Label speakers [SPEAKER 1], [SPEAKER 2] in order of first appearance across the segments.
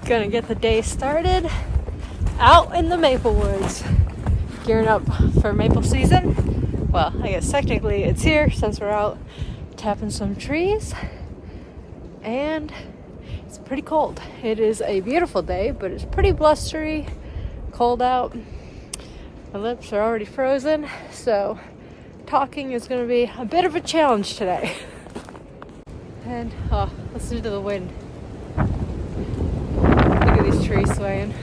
[SPEAKER 1] Gonna get the day started out in the maple woods, gearing up for maple season. Well, I guess technically it's here since we're out tapping some trees, and it's pretty cold. It is a beautiful day, but it's pretty blustery, cold out. My lips are already frozen, so talking is going to be a bit of a challenge today. And listen to the wind. Look at these trees swaying.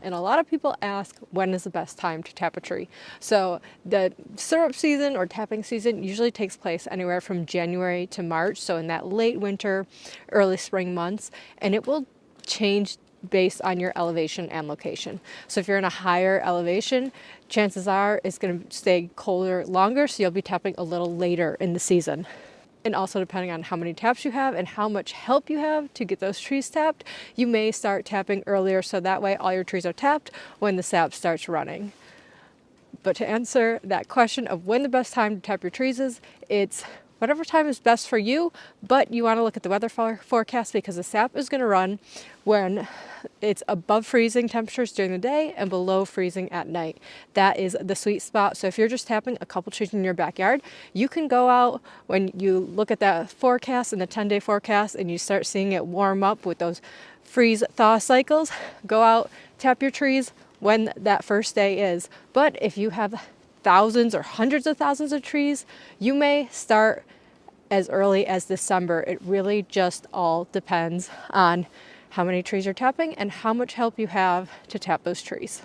[SPEAKER 1] And a lot of people ask, when is the best time to tap a tree? So the syrup season or tapping season usually takes place anywhere from January to March. So in that late winter, early spring months, and it will change based on your elevation and location. So if you're in a higher elevation, chances are it's going to stay colder longer. So you'll be tapping a little later in the season. And also depending on how many taps you have and how much help you have to get those trees tapped, you may start tapping earlier so that way all your trees are tapped when the sap starts running. But to answer that question of when the best time to tap your trees is, it's whatever time is best for you, but you want to look at the weather forecast because the sap is going to run when it's above freezing temperatures during the day and below freezing at night. That is the sweet spot. So if you're just tapping a couple trees in your backyard, you can go out when you look at that forecast and the 10-day forecast and you start seeing it warm up with those freeze thaw cycles, go out, tap your trees when that first day is. But if you have thousands or hundreds of thousands of trees, you may start as early as December. It really just all depends on how many trees you're tapping and how much help you have to tap those trees.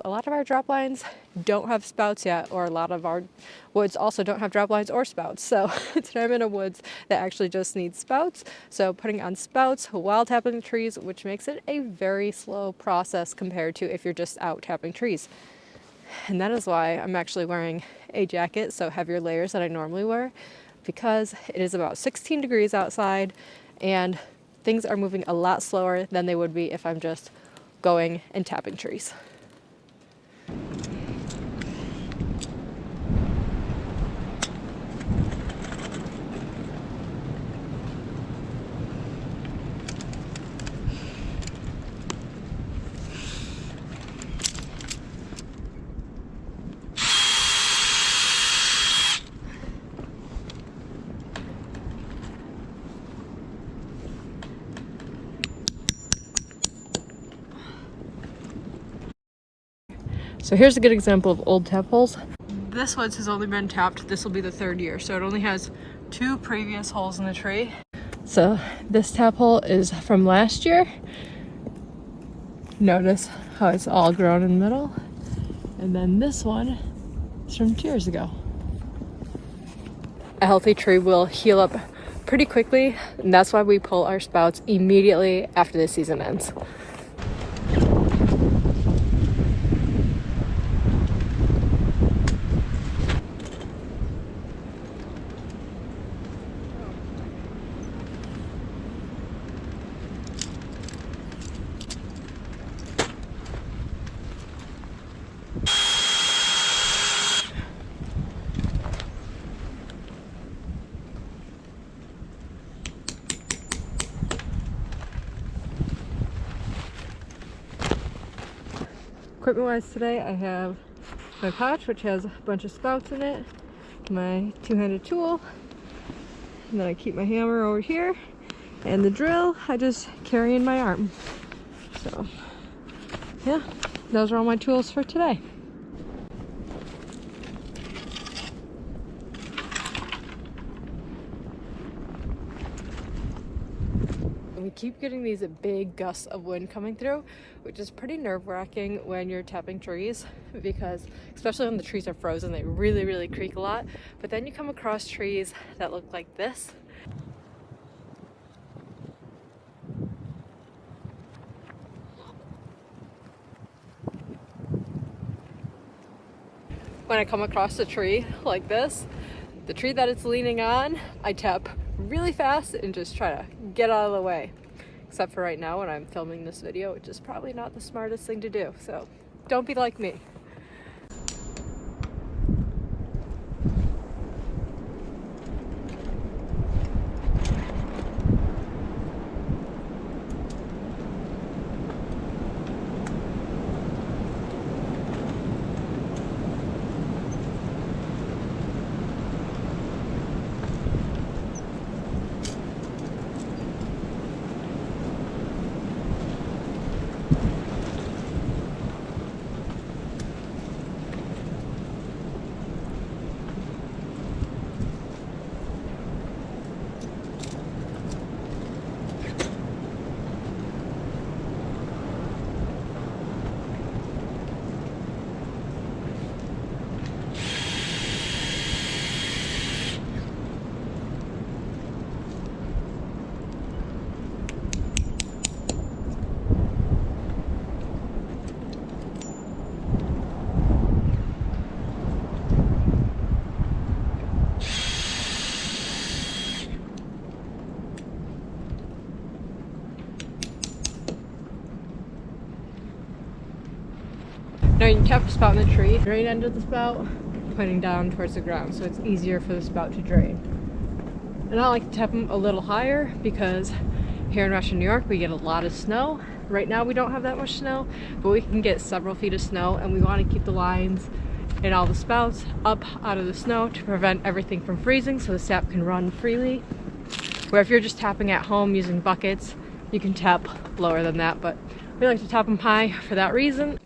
[SPEAKER 1] A lot of our drop lines don't have spouts yet, or a lot of our woods also don't have drop lines or spouts. So today I'm in a woods that actually just needs spouts. So putting on spouts while tapping the trees, which makes it a very slow process compared to if you're just out tapping trees. And that is why I'm actually wearing a jacket, so heavier layers than I normally wear, because it is about 16 degrees outside and things are moving a lot slower than they would be if I'm just going and tapping trees. So here's a good example of old tap holes. This woods has only been tapped. This will be the third year, so it only has 2 previous holes in the tree. So this tap hole is from last year. Notice how it's all grown in the middle. And then this one is from 2 years ago. A healthy tree will heal up pretty quickly, and that's why we pull our spouts immediately after the season ends. Equipment wise today, I have my pouch, which has a bunch of spouts in it, my two-handed tool, and then I keep my hammer over here, and the drill I just carry in my arm. So yeah, those are all my tools for today. We keep getting these big gusts of wind coming through, which is pretty nerve-wracking when you're tapping trees, because especially when the trees are frozen, they really, really creak a lot. But then you come across trees that look like this. When I come across a tree like this, the tree that it's leaning on, I tap really fast and just try to get out of the way. Except for right now when I'm filming this video, which is probably not the smartest thing to do. So don't be like me. Now you tap the spout in the tree, drain end of the spout, pointing down towards the ground, so it's easier for the spout to drain. And I like to tap them a little higher because here in Western New York we get a lot of snow. Right now we don't have that much snow, but we can get several feet of snow, and we want to keep the lines and all the spouts up out of the snow to prevent everything from freezing so the sap can run freely. Where if you're just tapping at home using buckets, you can tap lower than that, but we like to tap them high for that reason.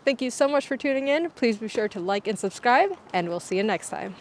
[SPEAKER 1] Thank you so much for tuning in. Please be sure to like and subscribe, and we'll see you next time.